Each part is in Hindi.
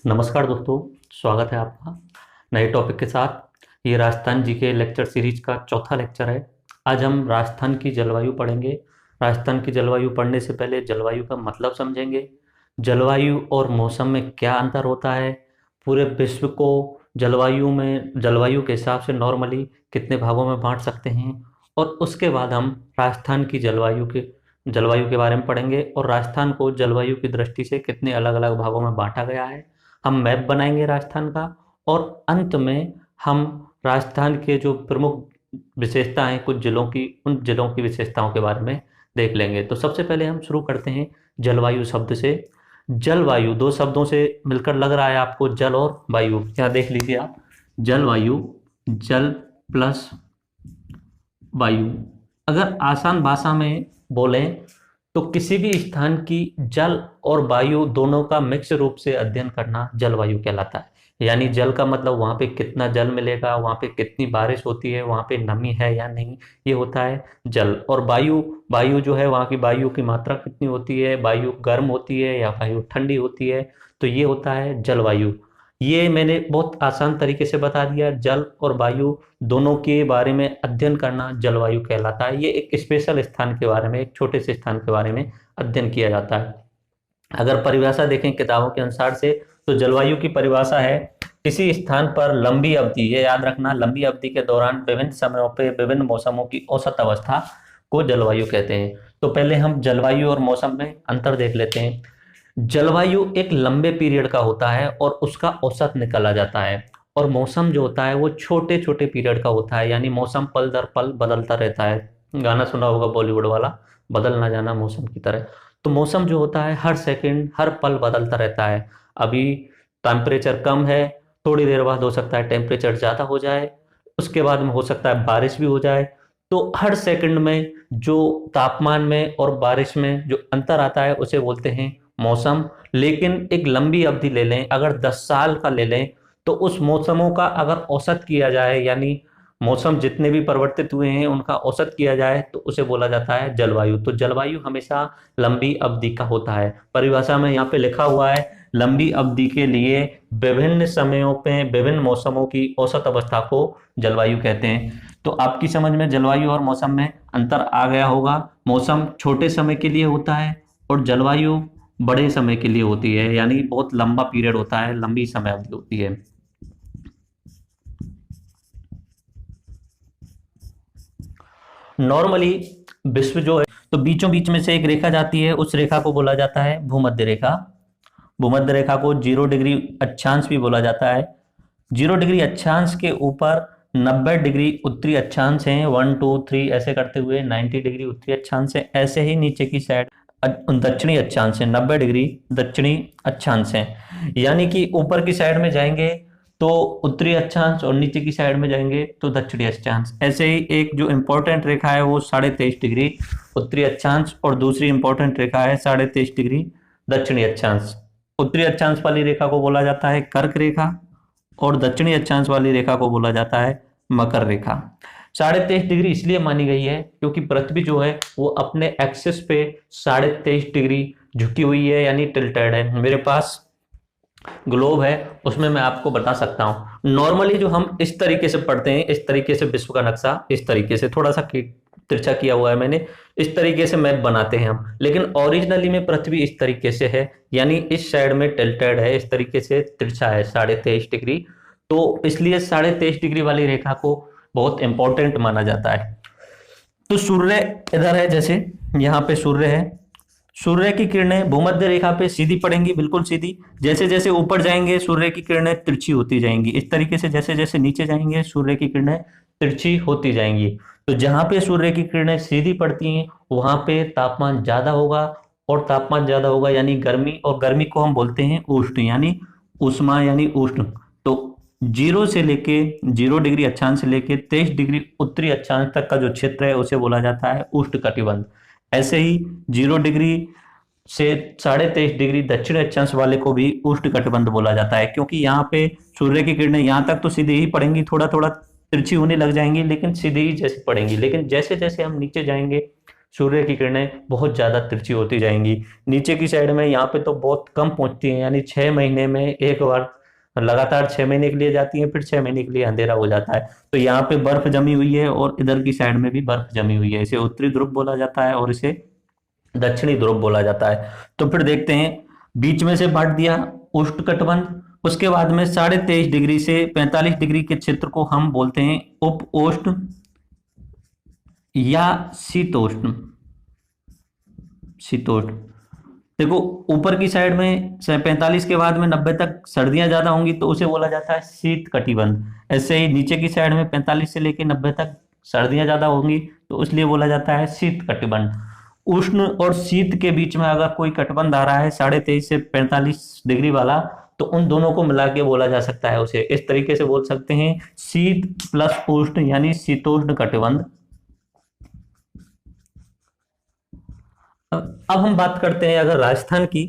नमस्कार दोस्तों, स्वागत है आपका नए टॉपिक के साथ। ये राजस्थान जी के लेक्चर सीरीज का चौथा लेक्चर है। आज हम राजस्थान की जलवायु पढ़ेंगे। राजस्थान की जलवायु पढ़ने से पहले जलवायु का मतलब समझेंगे। जलवायु और मौसम में क्या अंतर होता है, पूरे विश्व को जलवायु के हिसाब से नॉर्मली कितने भागों में बांट सकते हैं, और उसके बाद हम राजस्थान की जलवायु के बारे में पढ़ेंगे और राजस्थान को जलवायु की दृष्टि से कितने अलग अलग भागों में बांटा गया है। हम मैप बनाएंगे राजस्थान का, और अंत में हम राजस्थान के जो प्रमुख विशेषता हैं कुछ जिलों की, उन जिलों की विशेषताओं के बारे में देख लेंगे। तो सबसे पहले हम शुरू करते हैं जलवायु शब्द से। जलवायु दो शब्दों से मिलकर लग रहा है आपको, जल और वायु। यहाँ देख लीजिए आप, जलवायु, जल प्लस वायु। अगर आसान भाषा में बोलें तो किसी भी स्थान की जल और वायु दोनों का मिक्स रूप से अध्ययन करना जलवायु कहलाता है। यानी जल का मतलब वहाँ पे कितना जल मिलेगा, वहाँ पे कितनी बारिश होती है, वहाँ पे नमी है या नहीं, ये होता है जल। और वायु, वायु जो है वहाँ की वायु की मात्रा कितनी होती है, वायु गर्म होती है या वायु ठंडी होती है, तो ये होता है जलवायु। ये मैंने बहुत आसान तरीके से बता दिया। जल और वायु दोनों के बारे में अध्ययन करना जलवायु कहलाता है। ये एक स्पेशल स्थान के बारे में, एक छोटे से स्थान के बारे में अध्ययन किया जाता है। अगर परिभाषा देखें किताबों के अनुसार से, तो जलवायु की परिभाषा है किसी स्थान पर लंबी अवधि, ये याद रखना, लंबी अवधि के दौरान विभिन्न समयों पे विभिन्न मौसमों की औसत अवस्था को जलवायु कहते हैं। तो पहले हम जलवायु और मौसम में अंतर देख लेते हैं। जलवायु एक लंबे पीरियड का होता है और उसका औसत निकाला जाता है, और मौसम जो होता है वो छोटे छोटे पीरियड का होता है। यानी मौसम पल दर पल बदलता रहता है। गाना सुना होगा बॉलीवुड वाला, बदल ना जाना मौसम की तरह। तो मौसम जो होता है हर सेकंड हर पल बदलता रहता है। अभी टेम्परेचर कम है, थोड़ी देर बाद हो सकता है टेम्परेचर ज़्यादा हो जाए, उसके बाद में हो सकता है बारिश भी हो जाए। तो हर सेकंड में जो तापमान में और बारिश में जो अंतर आता है उसे बोलते हैं मौसम। लेकिन एक लंबी अवधि ले लें, अगर 10 साल का ले लें, तो उस मौसमों का अगर औसत किया जाए, यानी मौसम जितने भी परिवर्तित हुए हैं उनका औसत किया जाए, तो उसे बोला जाता है जलवायु। तो जलवायु हमेशा लंबी अवधि का होता है। परिभाषा में यहाँ पे लिखा हुआ है, लंबी अवधि के लिए विभिन्न समयों पे विभिन्न मौसमों की औसत अवस्था को जलवायु कहते हैं। तो आपकी समझ में जलवायु और मौसम में अंतर आ गया होगा। मौसम छोटे समय के लिए होता है और जलवायु बड़े समय के लिए होती है, यानी बहुत लंबा पीरियड होता है, लंबी समय अवधि होती है। नॉर्मली विश्व जो है, तो बीचों बीच में से एक रेखा जाती है, उस रेखा को बोला जाता है भूमध्य रेखा। भूमध्य रेखा को 0 डिग्री अक्षांश भी बोला जाता है। 0 डिग्री अक्षांश के ऊपर 90 डिग्री उत्तरी अक्षांश है, 1 2 3 ऐसे करते हुए 90 डिग्री उत्तरी अक्षांश है। ऐसे ही नीचे की साइड दक्षिणी अक्षांश है, 90 डिग्री दक्षिणी अक्षांश है। यानी कि ऊपर की साइड में जाएंगे तो उत्तरी अक्षांश और नीचे की साइड में जाएंगे तो दक्षिणी अक्षांश। ऐसे ही एक जो इंपॉर्टेंट रेखा है वो 23.5 डिग्री उत्तरी अक्षांश, और दूसरी इंपॉर्टेंट रेखा है 23.5 डिग्री दक्षिणी अक्षांश। उत्तरी अक्षांश वाली रेखा को बोला जाता है कर्क रेखा, और दक्षिणी अक्षांश वाली रेखा को बोला जाता है मकर रेखा। 23.5 डिग्री इसलिए मानी गई है क्योंकि पृथ्वी जो है वो अपने एक्सिस पे 23.5 डिग्री झुकी हुई है, यानी टिल्टेड है। मेरे पास ग्लोब है, उसमें मैं आपको बता सकता हूं। नॉर्मली जो हम इस तरीके से पढ़ते हैं, इस तरीके से विश्व का नक्शा, इस तरीके से थोड़ा सा तिरछा किया हुआ है मैंने, इस तरीके से मैप बनाते हैं हम। लेकिन ओरिजिनली में पृथ्वी इस तरीके से है, यानी इस साइड में टिल्टेड है, इस तरीके से तिरछा है 23.5 डिग्री। तो इसलिए 23.5 डिग्री वाली रेखा को बहुत इंपॉर्टेंट माना जाता है। तो सूर्य इधर है, जैसे यहाँ पे सूर्य है, सूर्य की किरणें भूमध्य रेखा पे सीधी पड़ेंगी, बिल्कुल सीधी। जैसे जैसे ऊपर जाएंगे सूर्य की किरणें तिरछी होती जाएंगी। इस तरीके से जैसे जैसे नीचे जाएंगे सूर्य की किरणें तिरछी होती जाएंगी। तो जहां पे सूर्य की किरणें सीधी पड़ती हैं वहां पे तापमान ज्यादा होगा, और तापमान ज्यादा होगा यानी गर्मी, और गर्मी को हम बोलते हैं उष्ण, यानी उष्मा यानी उष्ण। तो 0 डिग्री अक्षांश से लेके 23 डिग्री उत्तरी अक्षांश तक का जो क्षेत्र है उसे बोला जाता है उष्ण कटिबंध। ऐसे ही 0 डिग्री से 23.5 डिग्री दक्षिण अक्षांश वाले को भी उष्ण कटिबंध बोला जाता है, क्योंकि यहाँ पे सूर्य की किरणें यहाँ तक तो सीधी ही पड़ेंगी, थोड़ा थोड़ा तिरछी होने लग जाएंगी लेकिन सीधी ही जैसे पड़ेंगी। लेकिन जैसे जैसे हम नीचे जाएंगे सूर्य की किरणें बहुत ज़्यादा तिरछी होती जाएंगी। नीचे की साइड में यहाँ पे तो बहुत कम पहुंचती हैं, यानी 6 महीने में एक बार, लगातार 6 महीने के लिए जाती हैं, फिर 6 महीने के लिए अंधेरा हो जाता है। तो यहाँ पे बर्फ जमी हुई है और इधर की साइड में भी बर्फ जमी हुई है। इसे उत्तरी ध्रुव बोला जाता है और इसे दक्षिणी ध्रुव बोला जाता है। तो फिर देखते हैं, बीच में से बांट दिया उष्णकटिबंध, उसके बाद में 23.5 डिग्री से 45 डिग्री के क्षेत्र को हम बोलते हैं उप उष्ण या शीतोष्ण। शीतोष्ण, देखो ऊपर की साइड में 45 के बाद में 90 तक सर्दियां ज्यादा होंगी तो उसे बोला जाता है शीत कटिबंध। ऐसे ही नीचे की साइड में 45 से लेकर 90 तक सर्दियां ज्यादा होंगी तो इसलिए बोला जाता है शीत कटिबंध। उष्ण और शीत के बीच में अगर कोई कटिबंध आ रहा है 23.5 से 45 डिग्री वाला, तो उन दोनों को मिला के बोला जा सकता है उसे, इस तरीके से बोल सकते हैं, शीत प्लस उष्ण यानी शीतोष्ण कटिबंध। अब हम बात करते हैं अगर राजस्थान की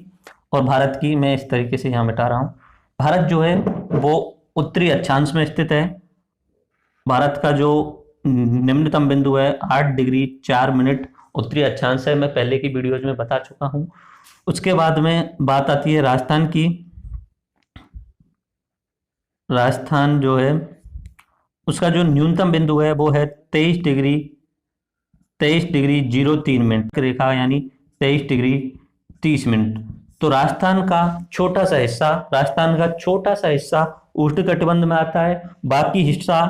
और भारत की, मैं इस तरीके से यहाँ मिटा रहा हूँ। भारत जो है वो उत्तरी अक्षांश में स्थित है। भारत का जो निम्नतम बिंदु है 8 डिग्री 4 मिनट उत्तरी अक्षांश है, मैं पहले की वीडियोज में बता चुका हूँ। उसके बाद में बात आती है राजस्थान की। राजस्थान जो है उसका जो न्यूनतम बिंदु है वो है 23 डिग्री 03 मिनट रेखा, यानी 23 डिग्री 30 मिनट। तो राजस्थान का छोटा सा हिस्सा उष्ण कटिबंध में आता है, बाकी हिस्सा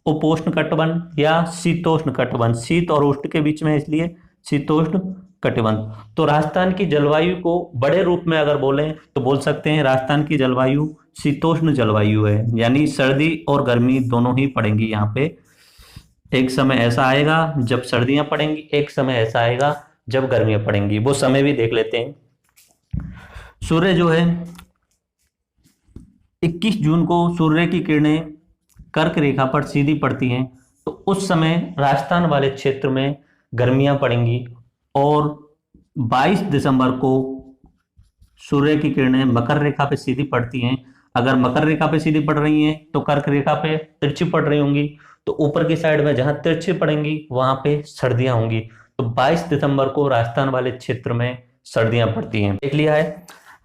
उपोष्ण कटिबंध या शीतोष्ण कटिबंध, शीत और उष्ण के बीच में, इसलिए शीतोष्ण कटिबंध। तो राजस्थान की जलवायु को बड़े रूप में अगर बोलें तो बोल सकते हैं राजस्थान की जलवायु शीतोष्ण जलवायु है, यानी सर्दी और गर्मी दोनों ही पड़ेंगी यहाँ पे। एक समय ऐसा आएगा जब सर्दियां पड़ेंगी, एक समय ऐसा आएगा जब गर्मियां पड़ेंगी। वो समय भी देख लेते हैं। सूर्य जो है 21 जून को सूर्य की किरणें कर्क रेखा पर सीधी पड़ती हैं, तो उस समय राजस्थान वाले क्षेत्र में गर्मियां पड़ेंगी। और 22 दिसंबर को सूर्य की किरणें मकर रेखा पे सीधी पड़ती हैं। अगर मकर रेखा पे सीधी पड़ रही हैं तो कर्क रेखा पे तिरछी पड़ रही होंगी, तो ऊपर की साइड में जहां तिरछी पड़ेंगी वहां पे सर्दियां होंगी। तो 22 दिसंबर को राजस्थान वाले क्षेत्र में सर्दियां पड़ती हैं। देख लिया है,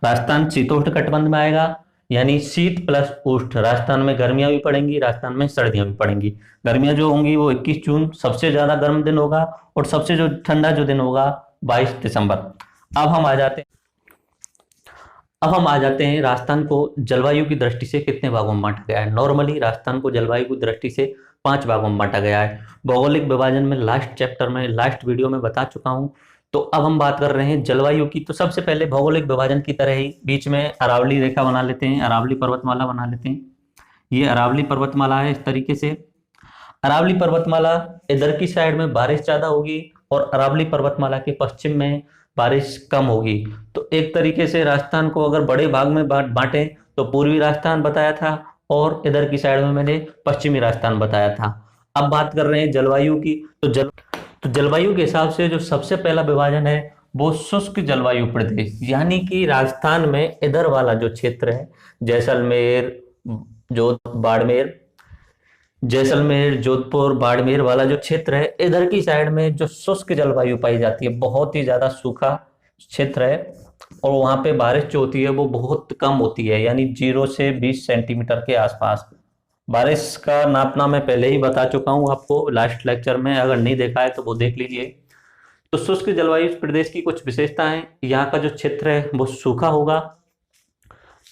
राजस्थान शीतोष्ण कटिबंध में आएगा, यानी शीत प्लस उष्ण। राजस्थान में गर्मियां भी पड़ेंगी, राजस्थान में सर्दियां भी पड़ेंगी। गर्मियां जो होंगी वो 21 जून सबसे ज्यादा गर्म दिन होगा, और सबसे जो ठंडा जो दिन होगा 22 दिसंबर। अब हम आ जाते हैं राजस्थान को जलवायु की दृष्टि से कितने भागों में बांटा गया है। नॉर्मली राजस्थान को जलवायु की दृष्टि से 5 भागों में बांटा गया है। भौगोलिक विभाजन में लास्ट चैप्टर में, लास्ट वीडियो में बता चुका हूं। तो अब हम बात कर रहे हैं जलवायु की। तो सबसे पहले भौगोलिक विभाजन की तरह ही बीच में अरावली रेखा बना लेते हैं, अरावली पर्वतमाला बना लेते हैं। ये अरावली पर्वतमाला है इस तरीके से। अरावली पर्वतमाला इधर की साइड में बारिश ज्यादा होगी और अरावली पर्वतमाला के पश्चिम में बारिश कम होगी। तो एक तरीके से राजस्थान को अगर बड़े भाग में बांटे तो पूर्वी राजस्थान बताया था, और इधर की साइड में मैंने पश्चिमी राजस्थान बताया था। अब बात कर रहे हैं जलवायु की। तो जलवायु के हिसाब से जो सबसे पहला विभाजन है वो शुष्क जलवायु प्रदेश, यानी कि राजस्थान में इधर वाला जो क्षेत्र है, जैसलमेर जोधपुर बाड़मेर वाला जो क्षेत्र है, इधर की साइड में जो शुष्क जलवायु पाई जाती है, बहुत ही ज्यादा सूखा क्षेत्र है, और वहां पे बारिश जो होती है वो बहुत कम होती है, यानी 0 से 20 सेंटीमीटर के आसपास। बारिश का नापना मैं पहले ही बता चुका हूं आपको लास्ट लेक्चर में, अगर नहीं देखा है तो वो देख लीजिए। तो शुष्क जलवायु प्रदेश की कुछ विशेषताएं, यहाँ का जो क्षेत्र है वो सूखा होगा,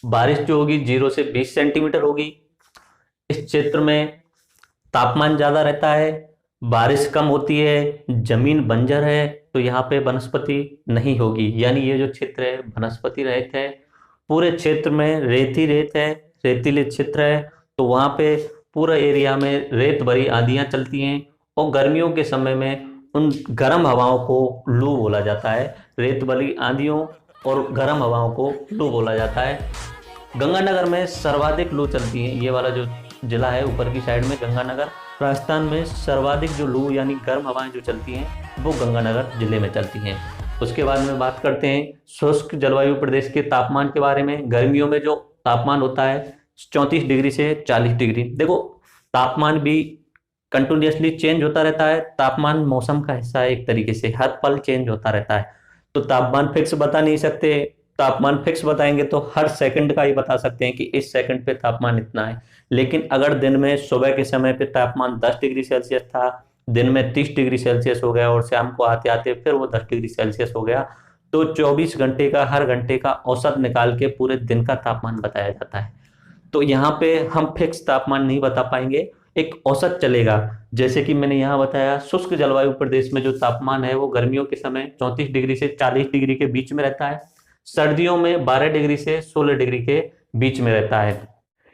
बारिश जो होगी 0 से 20 सेंटीमीटर होगी। इस क्षेत्र में तापमान ज्यादा रहता है, बारिश कम होती है, जमीन बंजर है, तो यहाँ पे वनस्पति नहीं होगी, यानी ये जो क्षेत्र है वनस्पति रहित है। पूरे क्षेत्र में रेत ही रेत है, रेतीले क्षेत्र है, तो वहाँ पे पूरा एरिया में रेत भरी आंधियां चलती हैं, और गर्मियों के समय में उन गर्म हवाओं को लू बोला जाता है। रेत भरी आंधियों और गर्म हवाओं को लू बोला जाता है। गंगानगर में सर्वाधिक लू चलती है, ये वाला जो जिला है ऊपर की साइड में गंगानगर, राजस्थान में सर्वाधिक जो लू यानी गर्म हवाएं जो चलती हैं वो गंगानगर जिले में चलती हैं। उसके बाद में बात करते हैं शुष्क जलवायु प्रदेश के तापमान के बारे में। गर्मियों में जो तापमान होता है 34 डिग्री से 40 डिग्री। देखो तापमान भी कंटिन्यूसली चेंज होता रहता है। तापमान मौसम का हिस्सा है, एक तरीके से हर पल चेंज होता रहता है। तो तापमान फिक्स बता नहीं सकते। तापमान फिक्स बताएंगे तो हर सेकंड का ही बता सकते हैं कि इस सेकंड पे तापमान इतना है। लेकिन अगर दिन में सुबह के समय पे तापमान 10 डिग्री सेल्सियस था, दिन में 30 डिग्री सेल्सियस हो गया और शाम को आते आते फिर वो 10 डिग्री सेल्सियस हो गया, तो 24 घंटे का हर घंटे का औसत निकाल के पूरे दिन का तापमान बताया जाता है। तो यहाँ पे हम फिक्स तापमान नहीं बता पाएंगे, एक औसत चलेगा। जैसे कि मैंने यहाँ बताया, शुष्क जलवायु प्रदेश में जो तापमान है वो गर्मियों के समय 34 डिग्री से 40 डिग्री के बीच में रहता है, सर्दियों में 12 डिग्री से 16 डिग्री के बीच में रहता है।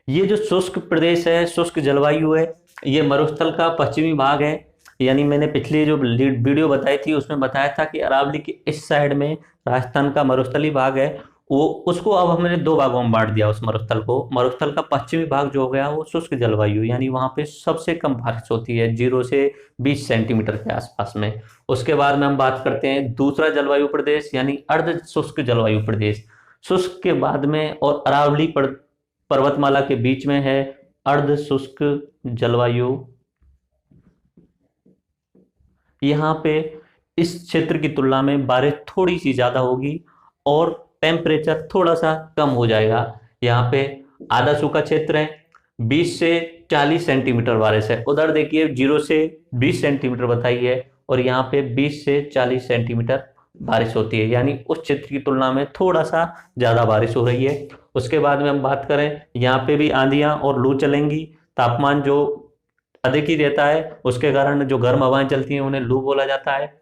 ये जो शुष्क प्रदेश है, शुष्क जलवायु है, ये मरुस्थल का पश्चिमी भाग है। यानी मैंने पिछली जो वीडियो बताई थी उसमें बताया था कि अरावली की इस साइड में राजस्थान का मरुस्थली भाग है, वो उसको अब हमने दो भागों में बांट दिया। उस मरुस्थल को, मरुस्थल का पश्चिमी भाग जो हो गया वो शुष्क जलवायु, यानी वहां पे सबसे कम बारिश होती है, 0 से 20 सेंटीमीटर के आसपास में। उसके बाद में हम बात करते हैं दूसरा जलवायु प्रदेश, यानी अर्ध शुष्क जलवायु प्रदेश। शुष्क के बाद में और अरावली पर्वतमाला के बीच में है अर्ध शुष्क जलवायु। यहाँ पे इस क्षेत्र की तुलना में बारिश थोड़ी सी ज्यादा होगी और टेम्परेचर थोड़ा सा कम हो जाएगा। यहाँ पे आधा सूखा क्षेत्र है, 20 से 40 सेंटीमीटर बारिश है। उधर देखिए 0 से 20 सेंटीमीटर बताई है और यहाँ पे 20 से 40 सेंटीमीटर बारिश होती है, यानी उस क्षेत्र की तुलना में थोड़ा सा ज्यादा बारिश हो रही है। उसके बाद में हम बात करें, यहाँ पे भी आंधियां और लू चलेंगी। तापमान जो अधिक ही रहता है उसके कारण जो गर्म हवाएं चलती हैं उन्हें लू बोला जाता है।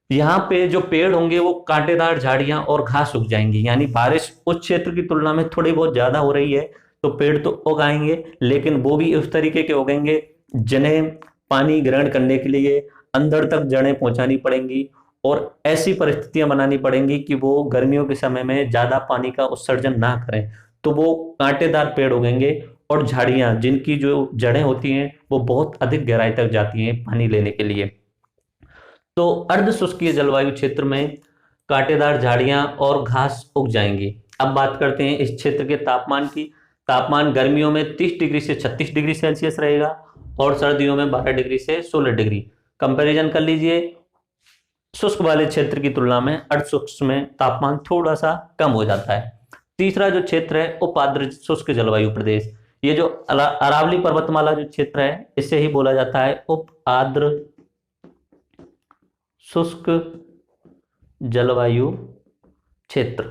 यहाँ पे जो पेड़ होंगे वो कांटेदार झाड़ियां और घास उग जाएंगी, यानी बारिश उस क्षेत्र की तुलना में थोड़ी बहुत ज्यादा हो रही है तो पेड़ तो उगाएंगे, लेकिन वो भी उस तरीके के उगेंगे जिन्हें पानी ग्रहण करने के लिए अंदर तक जड़ें पहुंचानी पड़ेंगी और ऐसी परिस्थितियां बनानी पड़ेंगी कि वो गर्मियों के समय में ज्यादा पानी का उत्सर्जन ना करें। तो वो कांटेदार पेड़ उगेंगे और झाड़ियां जिनकी जो जड़ें होती हैं वो बहुत अधिक गहराई तक जाती हैं पानी लेने के लिए। तो अर्ध शुष्कीय जलवायु क्षेत्र में कांटेदार झाड़ियां और घास उग जाएंगी। अब बात करते हैं इस क्षेत्र के तापमान की। तापमान गर्मियों में 30 डिग्री से 36 डिग्री सेल्सियस रहेगा और सर्दियों में 12 डिग्री से 16 डिग्री। कंपैरिजन कर लीजिए, शुष्क वाले क्षेत्र की तुलना में अर्ध शुष्क में तापमान थोड़ा सा कम हो जाता है। तीसरा जो क्षेत्र है उपाद्र शुष्क जलवायु प्रदेश, ये जो अरावली पर्वतमाला जो क्षेत्र है इसे ही बोला जाता है उप आर्द्र शुष्क जलवायु क्षेत्र।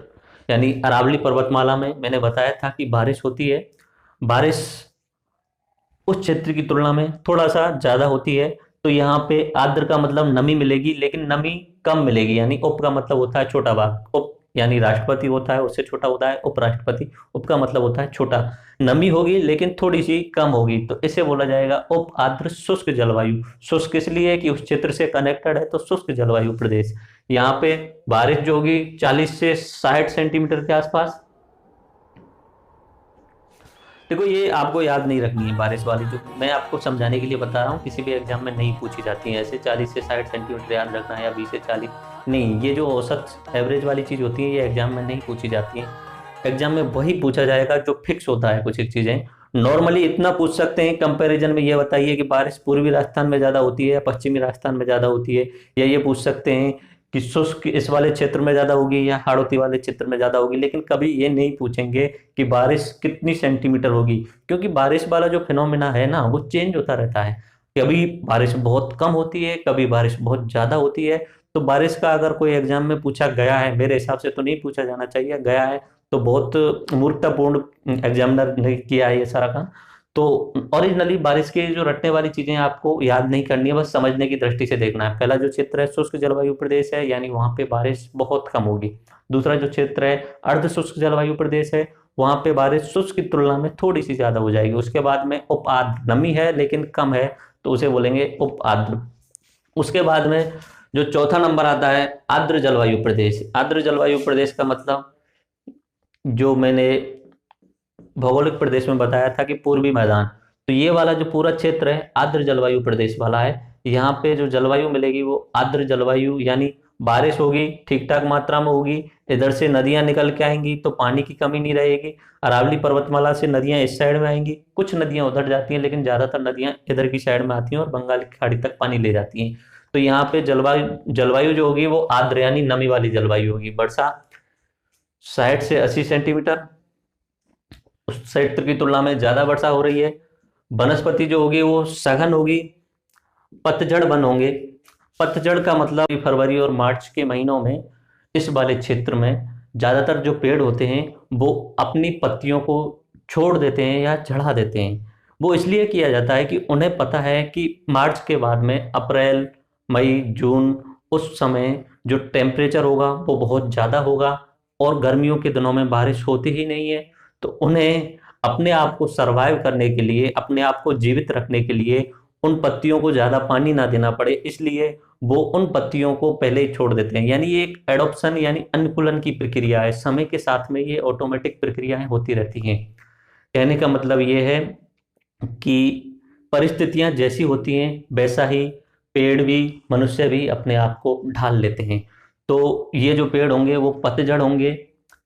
यानी अरावली पर्वतमाला में मैंने बताया था कि बारिश होती है, बारिश उस क्षेत्र की तुलना में थोड़ा सा ज्यादा होती है। तो यहाँ पे आर्द्र का मतलब नमी मिलेगी, लेकिन नमी कम मिलेगी। यानी उप का मतलब होता है छोटा भाग, उप यानी राष्ट्रपति होता है उससे छोटा होता है उपराष्ट्रपति, उप का मतलब होता है छोटा। नमी होगी लेकिन थोड़ी सी कम होगी, तो इसे बोला जाएगा उप आर्द्र शुष्क जलवायु। शुष्क इसलिए कि उस क्षेत्र से कनेक्टेड है, तो शुष्क जलवायु प्रदेश। यहाँ पे बारिश जो होगी 40 से 60 सेंटीमीटर के आसपास। देखो ये आपको याद नहीं रखनी है, बारिश वाली जो मैं आपको समझाने के लिए बता रहा हूँ, किसी भी एग्जाम में नहीं पूछी जाती है ऐसे 40 से 60 सेंटीमीटर याद रखना है या 20 से 40 नहीं। ये जो औसत एवरेज वाली चीज होती है ये एग्जाम में नहीं पूछी जाती है। एग्जाम में वही पूछा जाएगा जो फिक्स होता है। कुछ एक चीजें नॉर्मली इतना पूछ सकते हैं कंपैरिजन में, ये बताइए कि बारिश पूर्वी राजस्थान में ज्यादा होती है या पश्चिमी राजस्थान में ज्यादा होती है, या ये पूछ सकते हैं कि शुष्क इस वाले क्षेत्र में ज्यादा होगी या हाड़ौती वाले क्षेत्र में ज्यादा होगी। लेकिन कभी ये नहीं पूछेंगे कि बारिश कितनी सेंटीमीटर होगी, क्योंकि बारिश वाला जो फिनोमिना है ना वो चेंज होता रहता है। कभी बारिश बहुत कम होती है, कभी बारिश बहुत ज्यादा होती है। तो बारिश का अगर कोई एग्जाम में पूछा गया है, मेरे हिसाब से तो नहीं पूछा जाना चाहिए, गया है तो बहुत मूर्खतापूर्ण एग्जामिनर ने किया है ये सारा काम। तो ओरिजिनली बारिश की जो रटने वाली चीजें आपको याद नहीं करनी है, बस समझने की दृष्टि से देखना है। पहला जो क्षेत्र है शुष्क जलवायु प्रदेश है, यानी वहां पे बारिश बहुत कम होगी। दूसरा जो क्षेत्र है अर्ध शुष्क जलवायु प्रदेश है, वहां पे बारिश शुष्क की तुलना में थोड़ी सी ज्यादा हो जाएगी। उसके बाद में उप आर्द्र, नमी है लेकिन कम है तो उसे बोलेंगे उप आर्द्र। उसके बाद में जो चौथा नंबर आता है आर्द्र जलवायु प्रदेश। आर्द्र जलवायु प्रदेश का मतलब जो मैंने भौगोलिक प्रदेश में बताया था कि पूर्वी मैदान, तो ये वाला जो पूरा क्षेत्र है आर्द्र जलवायु प्रदेश वाला है। यहाँ पे जो जलवायु मिलेगी वो आर्द्र जलवायु, यानी बारिश होगी ठीक ठाक मात्रा में होगी, इधर से नदियां निकल के आएंगी तो पानी की कमी नहीं रहेगी। अरावली पर्वतमाला से नदियां इस साइड में आएंगी, कुछ नदियां उधर जाती हैं, लेकिन ज्यादातर नदियां इधर की साइड में आती हैं और बंगाल की खाड़ी तक पानी ले जाती हैं। तो यहाँ पे जलवायु जलवायु जो होगी वो आर्द्र यानी नमी वाली जलवायु होगी। वर्षा 60 से 80 सेंटीमीटर, उस क्षेत्र की तुलना में ज्यादा वर्षा हो रही है। वनस्पति जो होगी वो सघन होगी। पतझड़ वन होंगे। पतझड़ का मतलब कि फरवरी और मार्च के महीनों में इस वाले क्षेत्र में ज्यादातर जो पेड़ होते हैं वो अपनी पत्तियों को छोड़ देते हैं या झड़ा देते हैं। वो इसलिए किया जाता है कि उन्हें पता है कि मार्च के बाद में अप्रैल, मई, जून, उस समय जो टेम्परेचर होगा वो बहुत ज़्यादा होगा और गर्मियों के दिनों में बारिश होती ही नहीं है। तो उन्हें अपने आप को सरवाइव करने के लिए, अपने आप को जीवित रखने के लिए उन पत्तियों को ज़्यादा पानी ना देना पड़े, इसलिए वो उन पत्तियों को पहले ही छोड़ देते हैं। यानी ये एक एडॉप्शन यानी अनुकूलन की प्रक्रिया है। समय के साथ में ये ऑटोमेटिक प्रक्रियाएं होती रहती हैं। कहने का मतलब ये है कि परिस्थितियां जैसी होती हैं वैसा ही पेड़ भी, मनुष्य भी अपने आप को ढाल लेते हैं। तो ये जो पेड़ होंगे वो पतझड़ होंगे।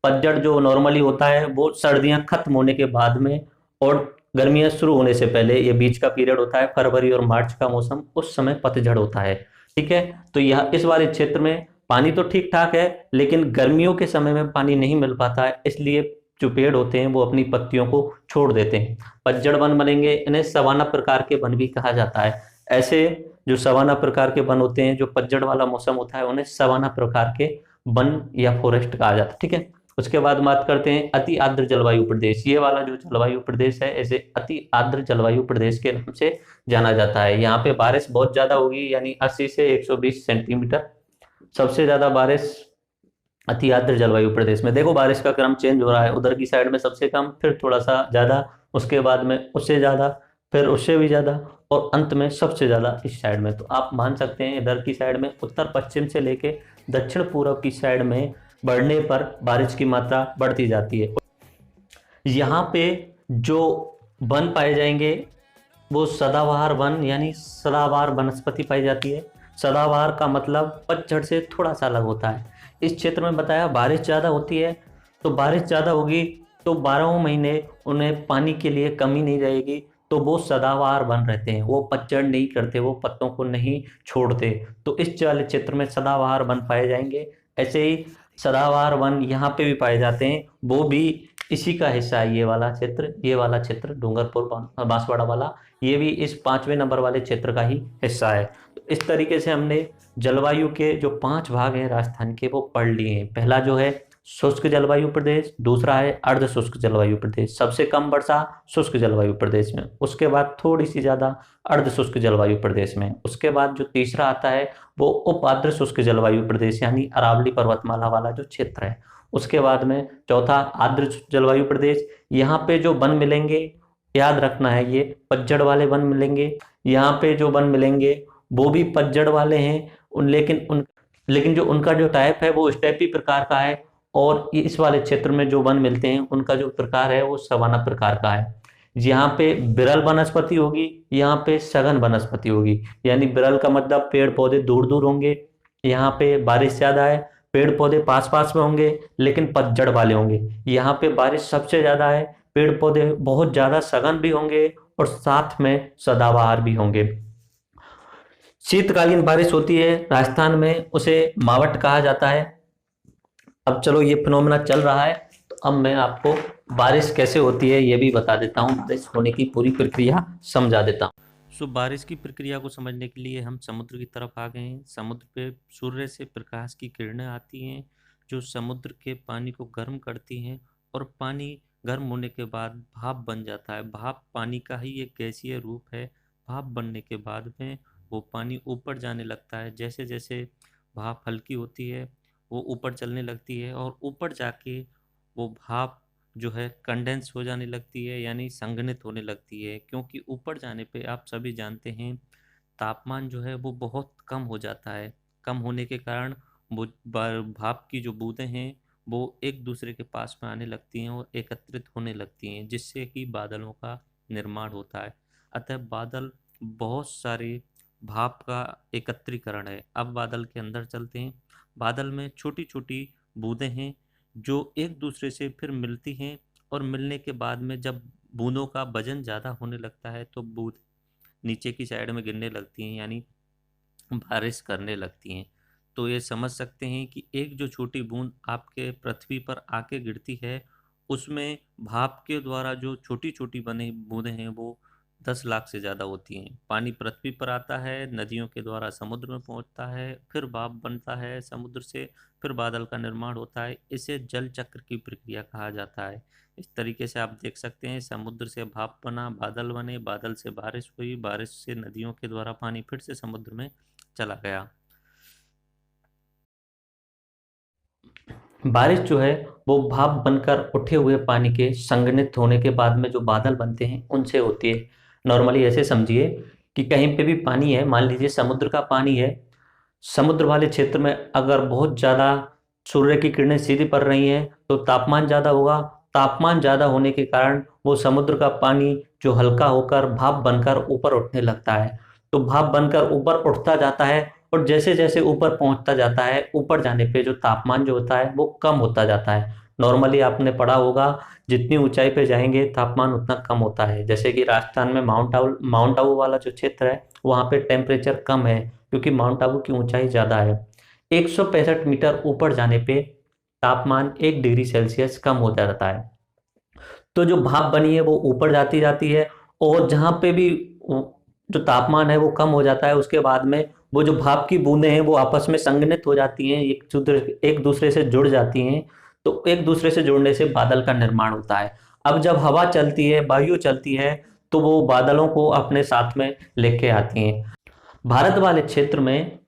पतझड़ जो नॉर्मली होता है वो सर्दियां खत्म होने के बाद में और गर्मियां शुरू होने से पहले, ये बीच का पीरियड होता है फरवरी और मार्च का मौसम, उस समय पतझड़ होता है। ठीक है। तो यह इस वाले क्षेत्र में पानी तो ठीक ठाक है, लेकिन गर्मियों के समय में पानी नहीं मिल पाता है, इसलिए जो पेड़ होते हैं वो अपनी पत्तियों को छोड़ देते हैं। पतझड़ वन बनेंगे। इन्हें सवाना प्रकार के वन भी कहा जाता है। ऐसे जो सवाना प्रकार के वन होते हैं, जो पतझड़ वाला मौसम होता है, उन्हें सवाना प्रकार के वन या फॉरेस्ट कहा जाता है। ठीक है। उसके बाद बात करते हैं अति आर्द्र जलवायु प्रदेश। ये वाला जो जलवायु प्रदेश है इसे अति आर्द्र जलवायु प्रदेश के नाम से जाना जाता है। यहाँ पे बारिश बहुत ज्यादा होगी, यानी 80 से 120 सेंटीमीटर। सबसे ज्यादा बारिश अति आर्द्र जलवायु प्रदेश में। देखो बारिश का क्रम चेंज हो रहा है, उधर की साइड में सबसे कम, फिर थोड़ा सा ज्यादा, उसके बाद में उससे ज्यादा, फिर उससे भी ज्यादा, और अंत में सबसे ज्यादा इस साइड में। तो आप मान सकते हैं इधर की साइड में उत्तर पश्चिम से लेके दक्षिण पूर्व की साइड में बढ़ने पर बारिश की मात्रा बढ़ती जाती है। यहाँ पे जो वन पाए जाएंगे वो सदाबहार वन यानी सदाबहार वनस्पति पाई जाती है। सदाबहार का मतलब पतझड़ से थोड़ा सा अलग होता है। इस क्षेत्र में बताया बारिश ज़्यादा होती है, तो बारिश ज़्यादा होगी तो 12 महीने उन्हें पानी के लिए कमी नहीं रहेगी, तो वो सदाबहार वन रहते हैं। वो पतझड़ नहीं करते, वो पत्तों को नहीं छोड़ते। तो इस वाले क्षेत्र में सदाबहार वन पाए जाएंगे। ऐसे ही सदाबहार वन यहाँ पे भी पाए जाते हैं, वो भी इसी का हिस्सा है। ये वाला क्षेत्र डूंगरपुर बांसवाड़ा वाला, ये भी इस 5वें नंबर वाले क्षेत्र का ही हिस्सा है। तो इस तरीके से हमने जलवायु के जो 5 भाग हैं राजस्थान के वो पढ़ लिए हैं। पहला जो है शुष्क जलवायु प्रदेश, दूसरा है अर्ध शुष्क जलवायु प्रदेश, सबसे कम वर्षा शुष्क जलवायु प्रदेश में, उसके बाद थोड़ी सी ज्यादा अर्ध शुष्क जलवायु प्रदेश में, उसके बाद जो तीसरा आता है वो उप आर्द्र शुष्क जलवायु प्रदेश यानी अरावली पर्वतमाला वाला जो क्षेत्र है। उसके बाद में चौथा आर्द्र जलवायु प्रदेश। यहाँ पे जो वन मिलेंगे, याद रखना है, ये पतझड़ वाले वन मिलेंगे। यहाँ पे जो वन मिलेंगे वो भी पतझड़ वाले हैं, लेकिन जो उनका जो टाइप है वो स्टेपी प्रकार का है। और ये इस वाले क्षेत्र में जो वन मिलते हैं उनका जो प्रकार है वो सवाना प्रकार का है। यहाँ पे विरल वनस्पति होगी, यहाँ पे सघन वनस्पति होगी। यानी विरल का मतलब पेड़ पौधे दूर दूर होंगे, यहाँ पे बारिश ज्यादा है, पेड़ पौधे पास पास में होंगे लेकिन पतझड़ वाले होंगे। यहाँ पे बारिश सबसे ज्यादा है, पेड़ पौधे बहुत ज्यादा सघन भी होंगे और साथ में सदाबहार भी होंगे। शीतकालीन बारिश होती है राजस्थान में, उसे मावट कहा जाता है। अब चलो ये फिनोमेना चल रहा है, तो अब मैं आपको बारिश कैसे होती है ये भी बता देता हूँ, बारिश होने की पूरी प्रक्रिया समझा देता हूँ। बारिश की प्रक्रिया को समझने के लिए हम समुद्र की तरफ आ गए हैं। समुद्र पे सूर्य से प्रकाश की किरणें आती हैं जो समुद्र के पानी को गर्म करती हैं, और पानी गर्म होने के बाद भाप बन जाता है। भाप पानी का ही एक गैसीय रूप है। भाप बनने के बाद में वो पानी ऊपर जाने लगता है। जैसे जैसे भाप हल्की होती है वो ऊपर चलने लगती है, और ऊपर जाके वो भाप जो है कंडेंस हो जाने लगती है, यानी संघनित होने लगती है। क्योंकि ऊपर जाने पे आप सभी जानते हैं तापमान जो है वो बहुत कम हो जाता है। कम होने के कारण वो भाप की जो बूंदें हैं वो एक दूसरे के पास में आने लगती हैं और एकत्रित होने लगती हैं, जिससे कि बादलों का निर्माण होता है। अतः बादल बहुत सारे भाप का एकत्रीकरण है। अब बादल के अंदर चलते हैं। बादल में छोटी छोटी बूंदें हैं जो एक दूसरे से फिर मिलती हैं, और मिलने के बाद में जब बूंदों का वजन ज़्यादा होने लगता है तो बूंद नीचे की साइड में गिरने लगती हैं, यानी बारिश करने लगती हैं। तो ये समझ सकते हैं कि एक जो छोटी बूंद आपके पृथ्वी पर आके गिरती है, उसमें भाप के द्वारा जो छोटी छोटी बने बूंदें हैं वो 10 लाख से ज़्यादा होती हैं। पानी पृथ्वी पर आता है, नदियों के द्वारा समुद्र में पहुंचता है, फिर भाप बनता है समुद्र से, फिर बादल का निर्माण होता है। इसे जल चक्र की प्रक्रिया कहा जाता है। इस तरीके से आप देख सकते हैं, समुद्र से भाप बना, बादल बने, बादल से बारिश हुई, बारिश से नदियों के द्वारा पानी फिर से समुद्र में चला गया। बारिश जो है वो भाप बनकर उठे हुए पानी के संघनित होने के बाद में जो बादल बनते हैं उनसे होती है। नॉर्मली ऐसे समझिए कि कहीं पे भी पानी है, मान लीजिए समुद्र का पानी है, समुद्र वाले क्षेत्र में अगर बहुत ज़्यादा सूर्य की किरणें सीधी पड़ रही हैं तो तापमान ज़्यादा होगा। तापमान ज़्यादा होने के कारण वो समुद्र का पानी जो हल्का होकर भाप बनकर ऊपर उठने लगता है। तो भाप बनकर ऊपर उठता जाता है, और जैसे जैसे ऊपर पहुंचता जाता है, ऊपर जाने पे जो तापमान जो होता है वो कम होता जाता है। नॉर्मली आपने पढ़ा होगा, जितनी ऊंचाई पे जाएंगे तापमान उतना कम होता है। जैसे कि राजस्थान में माउंट आबू वाला जो क्षेत्र है वहाँ पे टेम्परेचर कम है, क्योंकि माउंट आबू की ऊंचाई ज़्यादा है। 165 मीटर ऊपर जाने पे तापमान 1 डिग्री सेल्सियस कम हो जाता है। तो जो भाप बनी है वो ऊपर जाती जाती है, और जहाँ पे भी जो तापमान है वो कम हो जाता है, उसके बाद में वो जो भाप की बूंदें हैं वो आपस में संघनित हो जाती हैं, एक दूसरे से जुड़ जाती हैं। तो एक दूसरे से जुड़ने से बादल का निर्माण होता है। अब जब हवा चलती है, वायु चलती है, तो वो बादलों को अपने साथ में लेके आती हैं। भारत वाले क्षेत्र में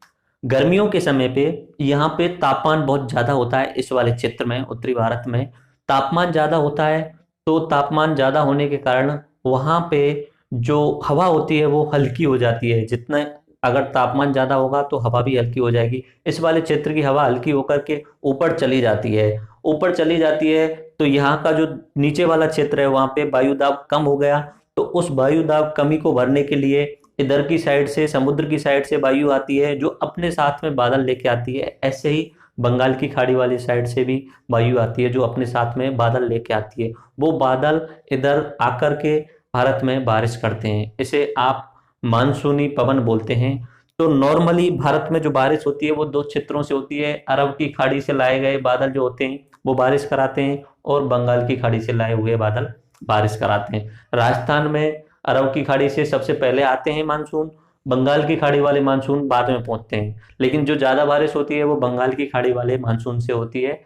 गर्मियों के समय पे यहाँ पे तापमान बहुत ज़्यादा होता है। इस वाले क्षेत्र में, उत्तरी भारत में तापमान ज़्यादा होता है। तो तापमान ज़्यादा होने के कारण वहाँ पे जो हवा होती है वो हल्की हो जाती है। जितना अगर तापमान ज़्यादा होगा तो हवा भी हल्की हो जाएगी। इस वाले क्षेत्र की हवा हल्की होकर के ऊपर चली जाती है। ऊपर चली जाती है तो यहाँ का जो नीचे वाला क्षेत्र है वहाँ पे वायु दाब कम हो गया। तो उस वायु दाब कमी को भरने के लिए इधर की साइड से, समुद्र की साइड से वायु आती है जो अपने साथ में बादल लेके आती है। ऐसे ही बंगाल की खाड़ी वाली साइड से भी वायु आती है जो अपने साथ में बादल लेके आती है। वो बादल इधर आकर के भारत में बारिश करते हैं। इसे आप मानसूनी पवन बोलते हैं। तो नॉर्मली भारत में जो बारिश होती है वो दो क्षेत्रों से होती है। अरब की खाड़ी से लाए गए बादल जो होते हैं वो बारिश कराते हैं, और बंगाल की खाड़ी से लाए हुए बादल बारिश कराते हैं। राजस्थान में अरब की खाड़ी से सबसे पहले आते हैं मानसून, बंगाल की खाड़ी वाले मानसून बाद में पहुंचते हैं। लेकिन जो ज्यादा बारिश होती है वो बंगाल की खाड़ी वाले मानसून से होती है।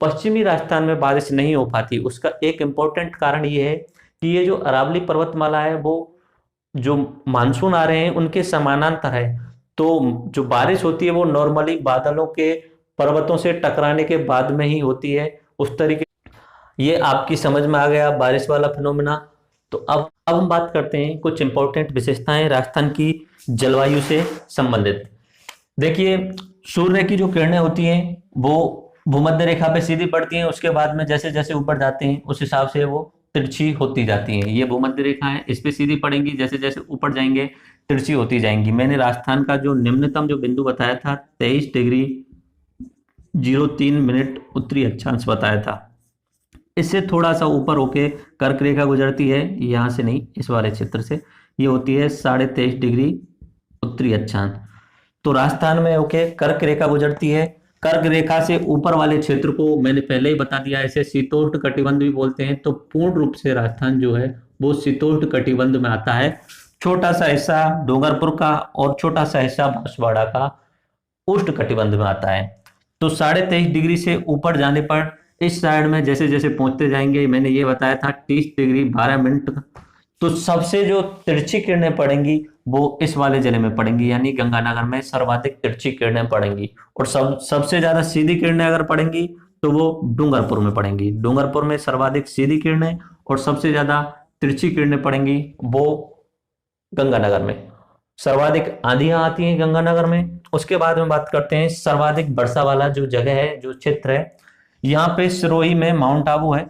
पश्चिमी राजस्थान में बारिश नहीं हो पाती। उसका एक इम्पोर्टेंट कारण ये है कि ये जो अरावली पर्वतमाला है वो जो मानसून आ रहे हैं उनके समानांतर है। तो जो बारिश होती है वो नॉर्मली बादलों के पर्वतों से टकराने के बाद में ही होती है। उस तरीके ये आपकी समझ में आ गया बारिश वाला फिनोमेना। तो अब हम बात करते हैं कुछ इंपॉर्टेंट विशेषताएं राजस्थान की जलवायु से संबंधित। देखिए, सूर्य की जो किरणें होती हैं वो भूमध्य रेखा पे सीधी पड़ती हैं, उसके बाद में जैसे जैसे ऊपर जाते हैं उस हिसाब से वो तिरछी होती जाती हैं। ये भूमध्य रेखा है, इस पे सीधी पड़ेंगी, जैसे जैसे ऊपर जाएंगे तिरछी होती जाएंगी। मैंने राजस्थान का जो निम्नतम जो बिंदु बताया था 23 डिग्री 03 मिनट उत्तरी अक्षांश बताया था। इससे थोड़ा सा ऊपर होके कर्क रेखा गुजरती है, यहाँ से नहीं, इस वाले क्षेत्र से। ये होती है 23.5 डिग्री उत्तरी अक्षांश। तो राजस्थान में होके कर्क रेखा गुजरती है। कर्क रेखा से ऊपर वाले क्षेत्र को मैंने पहले ही बता दिया, इसे शीतोष्ण कटिबंध भी बोलते हैं। तो पूर्ण रूप से राजस्थान जो है वो शीतोष्ण कटिबंध में आता है। छोटा सा हिस्सा डूंगरपुर का और छोटा सा हिस्सा बांसवाड़ा का उष्ण कटिबंध में आता है। तो 23.5 डिग्री से ऊपर जाने पर इस साइड में जैसे जैसे पहुंचते जाएंगे, मैंने ये बताया था 30 डिग्री 12 मिनट, तो सबसे जो तिरछी किरणें पड़ेंगी वो इस वाले जिले में पड़ेंगी, यानी गंगानगर में सर्वाधिक तिरछी किरणें पड़ेंगी। और सबसे ज्यादा सीधी किरणें अगर पड़ेंगी तो वो डूंगरपुर में पड़ेंगी। डूंगरपुर में सर्वाधिक सीधी किरणें और सबसे ज्यादा तिरछी किरणें पड़ेंगी वो गंगानगर में। सर्वाधिक आंधियां आती हैं गंगानगर में। उसके बाद में बात करते हैं सर्वाधिक वर्षा वाला जो जगह है, जो क्षेत्र है, यहाँ पे सिरोही में माउंट आबू है।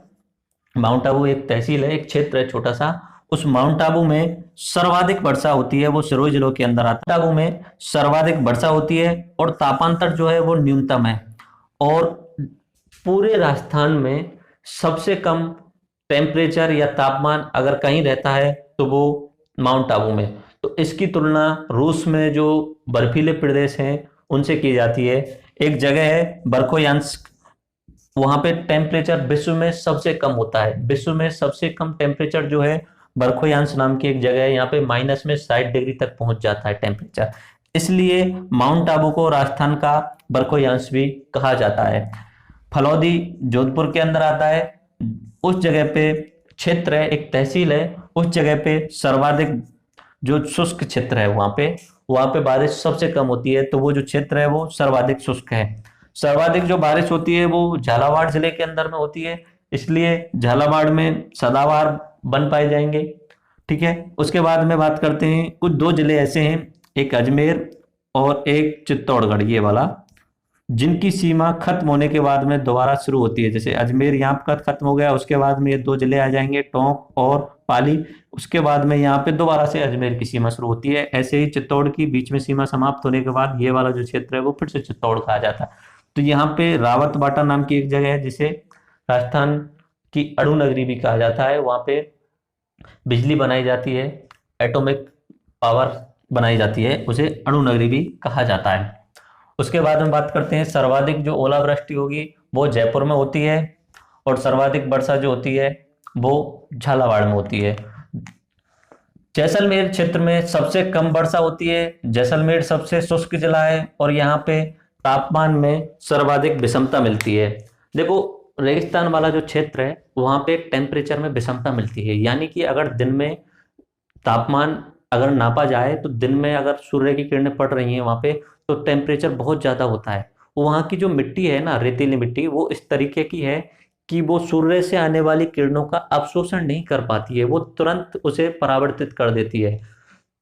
माउंट आबू एक तहसील है, एक क्षेत्र है छोटा सा, उस माउंट आबू में सर्वाधिक वर्षा होती है, वो सिरोही जिलों के अंदर आता है। माउंट आबू में सर्वाधिक वर्षा होती है और तापांतर जो है वो न्यूनतम है। और पूरे राजस्थान में सबसे कम टेम्परेचर या तापमान अगर कहीं रहता है तो वो माउंट आबू में। तो इसकी तुलना रूस में जो बर्फीले प्रदेश हैं उनसे की जाती है। एक जगह है बर्खोयांस्क, वहां पे टेम्परेचर विश्व में सबसे कम होता है। विश्व में सबसे कम टेम्परेचर जो है बर्खोयांस नाम की एक जगह है, यहाँ पे माइनस में 60 डिग्री तक पहुंच जाता है टेम्परेचर। इसलिए माउंट आबू को राजस्थान का बर्खोयांस भी कहा जाता है। फलौदी जोधपुर के अंदर आता है। उस जगह पे क्षेत्र है, एक तहसील है, उस जगह पे सर्वाधिक जो शुष्क क्षेत्र है वहां पे बारिश सबसे कम होती है। तो वो जो क्षेत्र है वो सर्वाधिक शुष्क है। सर्वाधिक जो बारिश होती है वो झालावाड़ जिले के अंदर में होती है, इसलिए झालावाड़ में सदाबहार बन पाए जाएंगे। ठीक है, उसके बाद में बात करते हैं कुछ दो जिले ऐसे हैं, एक अजमेर और एक चित्तौड़गढ़, ये वाला, जिनकी सीमा खत्म होने के बाद में दोबारा शुरू होती है। जैसे अजमेर यहाँ पर खत्म हो गया, उसके बाद में ये दो जिले आ जाएंगे, टोंक और पाली। उसके बाद में यहाँ पे दोबारा से अजमेर की सीमा शुरू होती है। ऐसे ही चित्तौड़ की बीच में सीमा समाप्त होने के बाद ये वाला जो क्षेत्र है वो फिर से चित्तौड़ कहा जाता है। तो यहाँ पे रावत बाटा नाम की एक जगह है जिसे राजस्थान की अणु नगरी भी कहा जाता है। वहाँ पे बिजली बनाई जाती है, एटॉमिक पावर बनाई जाती है, उसे अणु नगरी भी कहा जाता है। उसके बाद में बात करते हैं सर्वाधिक जो ओलावृष्टि होगी वो जयपुर में होती है और सर्वाधिक वर्षा जो होती है वो झालावाड़ में होती है। जैसलमेर क्षेत्र में सबसे कम वर्षा होती है। जैसलमेर सबसे शुष्क जिला है और यहाँ पे तापमान में सर्वाधिक विषमता मिलती है। देखो, रेगिस्तान वाला जो क्षेत्र है वहां पे टेम्परेचर में विषमता मिलती है, यानी कि अगर दिन में तापमान अगर नापा जाए तो दिन में अगर सूर्य की किरणें पड़ रही हैं वहां पे तो टेम्परेचर बहुत ज्यादा होता है। वहां की जो मिट्टी है ना, रेतीली मिट्टी, वो इस तरीके की है कि वो सूर्य से आने वाली किरणों का अवशोषण नहीं कर पाती है, वो तुरंत उसे परावर्तित कर देती है।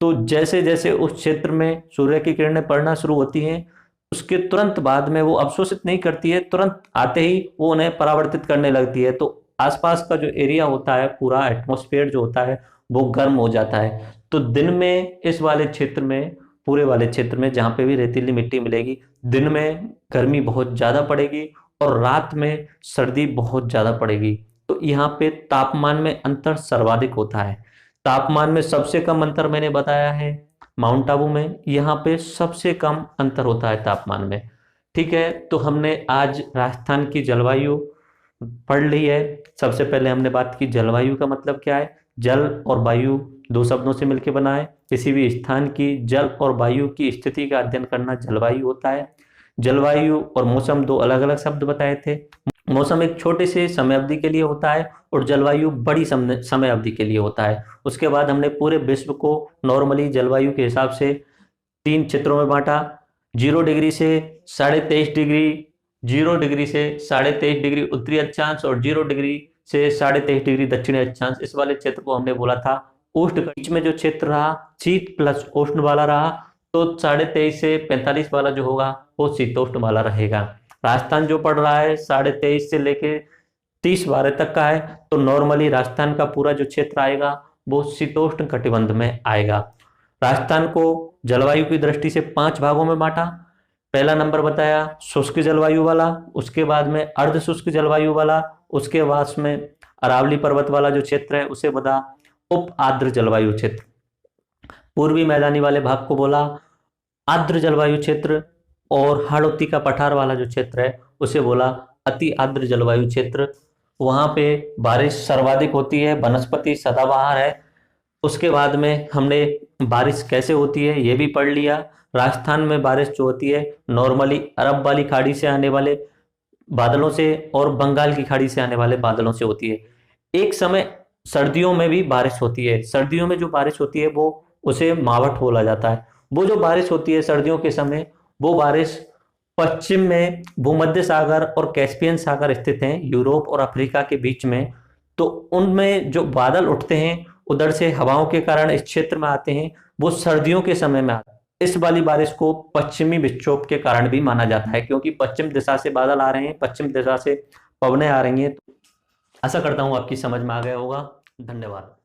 तो जैसे जैसे उस क्षेत्र में सूर्य की किरणें पड़ना शुरू होती हैं उसके तुरंत बाद में वो अवशोषित नहीं करती है, तुरंत आते ही वो उन्हें परावर्तित करने लगती है। तो आसपास का जो एरिया होता है, पूरा एटमॉस्फेयर जो होता है वो गर्म हो जाता है। तो दिन में इस वाले क्षेत्र में, पूरे वाले क्षेत्र में जहाँ पे भी रेतीली मिट्टी मिलेगी, दिन में गर्मी बहुत ज़्यादा पड़ेगी और रात में सर्दी बहुत ज़्यादा पड़ेगी। तो यहाँ पे तापमान में अंतर सर्वाधिक होता है। तापमान में सबसे कम अंतर मैंने बताया है माउंट आबू में, यहाँ पे सबसे कम अंतर होता है तापमान में। ठीक है, तो हमने आज राजस्थान की जलवायु पढ़ ली है। सबसे पहले हमने बात की जलवायु का मतलब क्या है। जल और वायु दो शब्दों से मिलकर बना है। किसी भी स्थान की जल और वायु की स्थिति का अध्ययन करना जलवायु होता है। जलवायु और मौसम दो अलग अलग शब्द बताए थे। मौसम एक छोटे से समय अवधि के लिए होता है और जलवायु बड़ी समय अवधि के लिए होता है। उसके बाद हमने पूरे विश्व को नॉर्मली जलवायु के हिसाब से 3 क्षेत्रों में बांटा, 0 डिग्री से 23.5 डिग्री, 0 डिग्री से 23.5 डिग्री उत्तरी अक्षांश और 0 डिग्री से 23.5 डिग्री दक्षिणी अक्षांश। इस वाले क्षेत्र को हमने बोला था उष्ण। बीच में जो क्षेत्र रहा शीत प्लस उष्ण वाला रहा, तो 23.5 से 45 वाला जो होगा वो शीतोष्ण वाला रहेगा। राजस्थान जो पड़ रहा है 23.5 से लेके 30-12 तक का है, तो नॉर्मली राजस्थान का पूरा जो क्षेत्र आएगा वो शीतोष्ण कटिबंध में आएगा। राजस्थान को जलवायु की दृष्टि से 5 भागों में बांटा। पहला नंबर बताया शुष्क जलवायु वाला, उसके बाद में अर्ध शुष्क जलवायु वाला, उसके बाद में अरावली पर्वत वाला जो क्षेत्र है उसे बता उप आर्द्र जलवायु क्षेत्र। पूर्वी मैदानी वाले भाग को बोला आर्द्र जलवायु क्षेत्र और हाड़ौती का पठार वाला जो क्षेत्र है उसे बोला अति आर्द्र जलवायु क्षेत्र। वहां पे बारिश सर्वाधिक होती है, वनस्पति सदाबहार है। उसके बाद में हमने बारिश कैसे होती है ये भी पढ़ लिया। राजस्थान में बारिश जो होती है नॉर्मली अरब वाली खाड़ी से आने वाले बादलों से और बंगाल की खाड़ी से आने वाले बादलों से होती है। एक समय सर्दियों में भी बारिश होती है। सर्दियों में जो बारिश होती है वो उसे मावठ बोला जाता है। वो जो बारिश होती है सर्दियों के समय, वो बारिश पश्चिम में भूमध्य सागर और कैस्पियन सागर स्थित हैं, यूरोप और अफ्रीका के बीच में। तो उनमें जो बादल उठते हैं उधर से हवाओं के कारण इस क्षेत्र में आते हैं, वो सर्दियों के समय में आते हैं। इस वाली बारिश को पश्चिमी विक्षोभ के कारण भी माना जाता है, क्योंकि पश्चिम दिशा से बादल आ रहे हैं, पश्चिम दिशा से पवनें आ रही हैं। आशा करता हूं आपकी समझ में आ गया होगा। धन्यवाद।